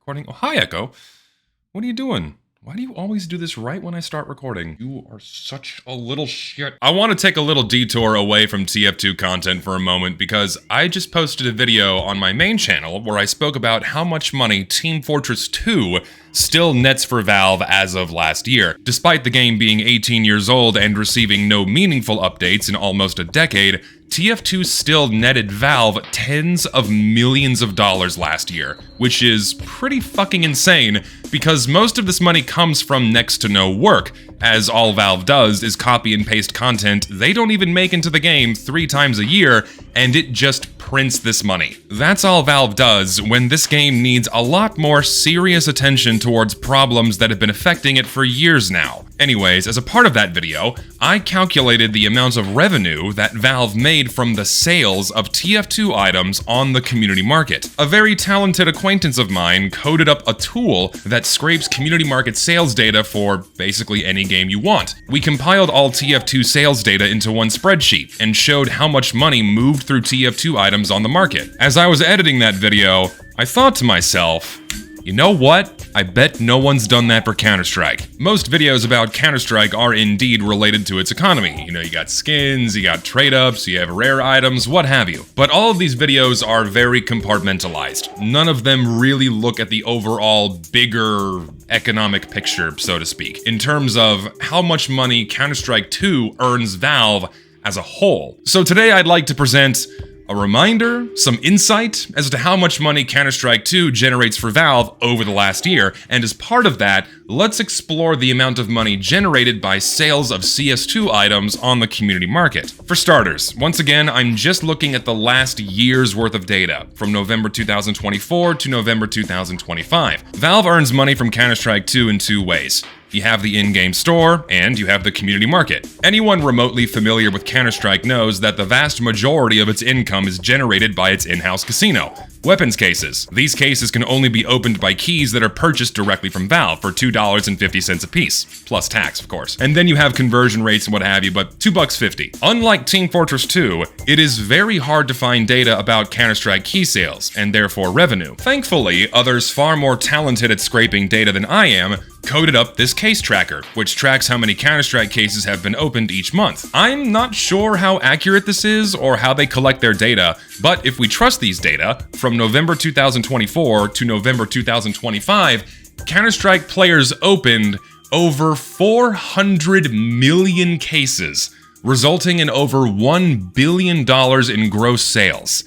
Recording. Oh, hi, Echo. What are you doing? Why do you always do this right when I start recording? You are such a little shit. I want to take a little detour away from TF2 content for a moment because I just posted a video on my main channel where I spoke about how much money Team Fortress 2 still nets for Valve as of last year. Despite the game being 18 years old and receiving no meaningful updates in almost a decade, TF2 still netted Valve tens of millions of dollars last year, which is pretty fucking insane because most of this money comes from next to no work, as all Valve does is copy and paste content they don't even make into the game 3 times a year, and it just prints this money. That's all Valve does when this game needs a lot more serious attention towards problems that have been affecting it for years now. Anyways, as a part of that video, I calculated the amount of revenue that Valve made from the sales of TF2 items on the community market. A very talented acquaintance of mine coded up a tool that scrapes community market sales data for basically any game you want. We compiled all TF2 sales data into one spreadsheet and showed how much money moved through TF2 items on the market. As I was editing that video, I thought to myself, you know what? I bet no one's done that for Counter-Strike. Most videos about Counter-Strike are indeed related to its economy. You know, you got skins, you got trade-ups, you have rare items, what have you. But all of these videos are very compartmentalized. None of them really look at the overall bigger economic picture, so to speak, in terms of how much money Counter-Strike 2 earns Valve as a whole. So today I'd like to present a reminder, some insight as to how much money Counter-Strike 2 generates for Valve over the last year, and as part of that, let's explore the amount of money generated by sales of CS2 items on the community market. For starters, once again, I'm just looking at the last year's worth of data, from November 2024 to November 2025. Valve earns money from Counter-Strike 2 in 2 ways. You have the in-game store, and you have the community market. Anyone remotely familiar with Counter-Strike knows that the vast majority of its income is generated by its in-house casino. Weapons cases. These cases can only be opened by keys that are purchased directly from Valve for $2.50 a piece, plus tax, of course. And then you have conversion rates and what have you, but $2.50. Unlike Team Fortress 2, it is very hard to find data about Counter-Strike key sales, and therefore revenue. Thankfully, others far more talented at scraping data than I am coded up this case tracker, which tracks how many Counter-Strike cases have been opened each month. I'm not sure how accurate this is or how they collect their data, but if we trust these data, from November 2024 to November 2025, Counter-Strike players opened over 400 million cases, resulting in over $1 billion in gross sales.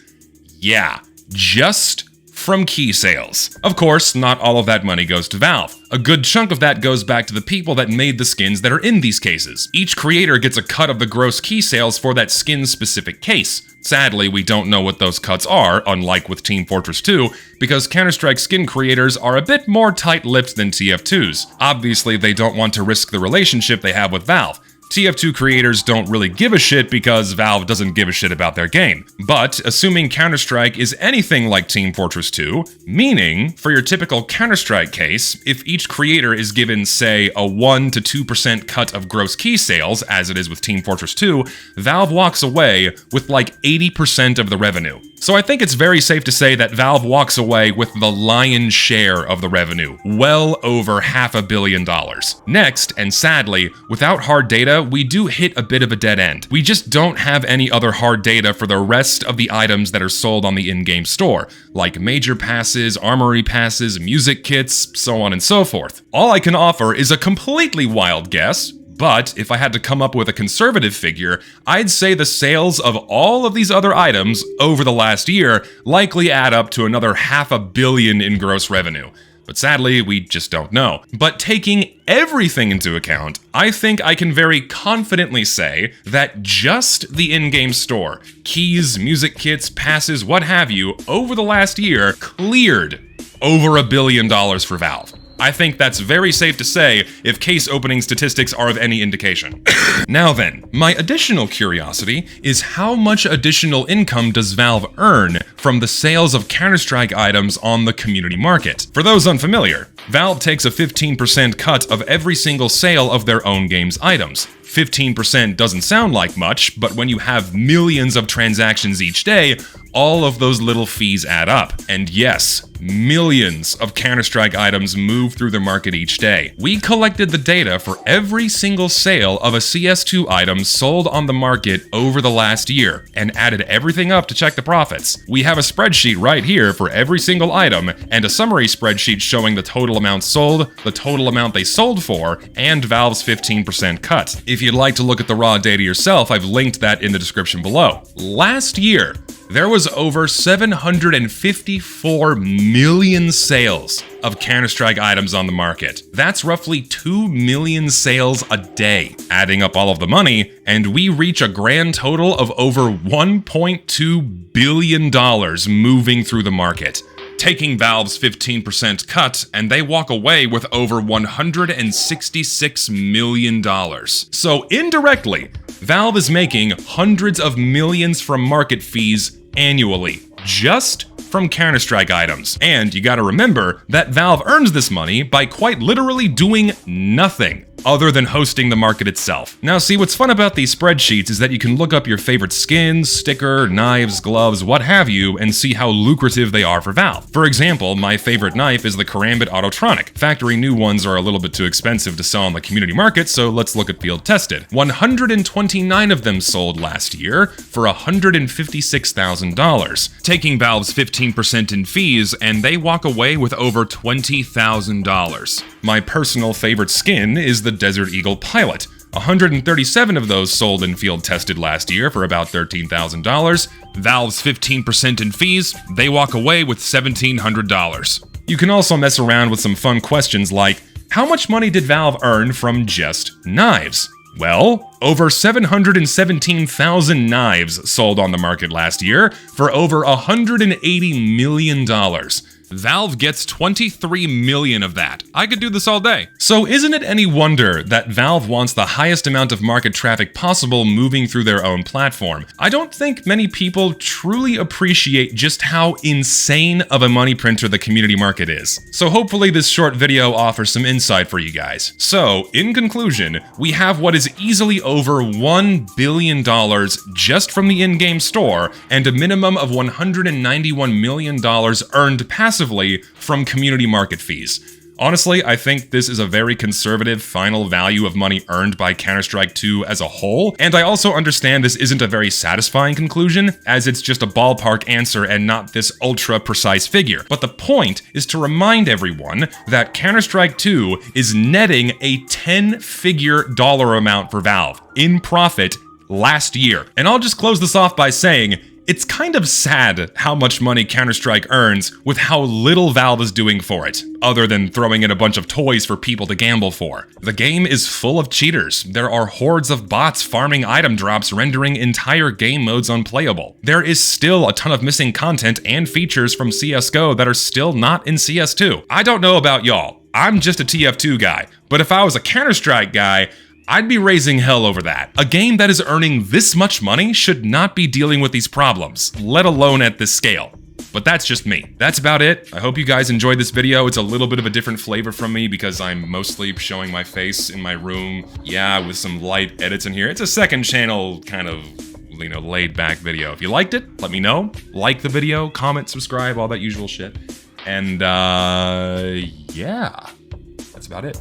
Yeah, just from key sales. Of course, not all of that money goes to Valve. A good chunk of that goes back to the people that made the skins that are in these cases. Each creator gets a cut of the gross key sales for that skin-specific case. Sadly, we don't know what those cuts are, unlike with Team Fortress 2, because Counter-Strike skin creators are a bit more tight-lipped than TF2's. Obviously, they don't want to risk the relationship they have with Valve. TF2 creators don't really give a shit because Valve doesn't give a shit about their game. But, assuming Counter-Strike is anything like Team Fortress 2, meaning, for your typical Counter-Strike case, if each creator is given, say, a 1 to 2% cut of gross key sales, as it is with Team Fortress 2, Valve walks away with like 80% of the revenue. So I think it's very safe to say that Valve walks away with the lion's share of the revenue, well over $500 million. Next, and sadly, without hard data, we do hit a bit of a dead end. We just don't have any other hard data for the rest of the items that are sold on the in-game store, like major passes, armory passes, music kits, so on and so forth. All I can offer is a completely wild guess, but if I had to come up with a conservative figure, I'd say the sales of all of these other items over the last year likely add up to another $500 million in gross revenue. But sadly, we just don't know. But taking everything into account, I think I can very confidently say that just the in-game store, keys, music kits, passes, what have you, over the last year cleared over $1 billion for Valve. I think that's very safe to say if case opening statistics are of any indication. Now then, my additional curiosity is how much additional income does Valve earn from the sales of Counter-Strike items on the community market? For those unfamiliar, Valve takes a 15% cut of every single sale of their own game's items. 15% doesn't sound like much, but when you have millions of transactions each day, all of those little fees add up. And yes, millions of Counter-Strike items move through the market each day. We collected the data for every single sale of a CS2 item sold on the market over the last year and added everything up to check the profits. We have a spreadsheet right here for every single item and a summary spreadsheet showing the total amount sold, the total amount they sold for, and Valve's 15% cut. If you'd like to look at the raw data yourself, I've linked that in the description below. Last year, there was over 754 million sales of Counter-Strike items on the market. That's roughly 2 million sales a day. Adding up all of the money, and we reach a grand total of over $1.2 billion moving through the market. Taking Valve's 15% cut, and they walk away with over $166 million. So indirectly, Valve is making hundreds of millions from market fees annually, just from Counter-Strike items. And you gotta remember that Valve earns this money by quite literally doing nothing other than hosting the market itself. Now see, what's fun about these spreadsheets is that you can look up your favorite skins, sticker, knives, gloves, what have you, and see how lucrative they are for Valve. For example, my favorite knife is the Karambit Autotronic. Factory new ones are a little bit too expensive to sell on the community market, so let's look at field tested. 129 of them sold last year for $156,000. Taking Valve's 15% in fees, and they walk away with over $20,000. My personal favorite skin is the Desert Eagle Pilot. 137 of those sold and field tested last year for about $13,000. Valve's 15% in fees, they walk away with $1,700. You can also mess around with some fun questions like, how much money did Valve earn from just knives? Well, over 717,000 knives sold on the market last year for over $180 million. Valve gets 23 million of that. I could do this all day. So isn't it any wonder that Valve wants the highest amount of market traffic possible moving through their own platform? I don't think many people truly appreciate just how insane of a money printer the community market is. So hopefully this short video offers some insight for you guys. So, in conclusion, we have what is easily over $1 billion just from the in-game store, and a minimum of $191 million earned passively from community market fees. Honestly, I think this is a very conservative final value of money earned by Counter-Strike 2 as a whole, and I also understand this isn't a very satisfying conclusion, as it's just a ballpark answer and not this ultra-precise figure. But the point is to remind everyone that Counter-Strike 2 is netting a 10-figure dollar amount for Valve in profit last year. And I'll just close this off by saying, it's kind of sad how much money Counter-Strike earns with how little Valve is doing for it, other than throwing in a bunch of toys for people to gamble for. The game is full of cheaters. There are hordes of bots farming item drops, rendering entire game modes unplayable. There is still a ton of missing content and features from CSGO that are still not in CS2. I don't know about y'all. I'm just a TF2 guy, but if I was a Counter-Strike guy, I'd be raising hell over that. A game that is earning this much money should not be dealing with these problems, let alone at this scale. But that's just me. That's about it. I hope you guys enjoyed this video. It's a little bit of a different flavor from me because I'm mostly showing my face in my room. Yeah, with some light edits in here. It's a second channel kind of, you know, laid back video. If you liked it, let me know. Like the video, comment, subscribe, all that usual shit. And yeah, that's about it.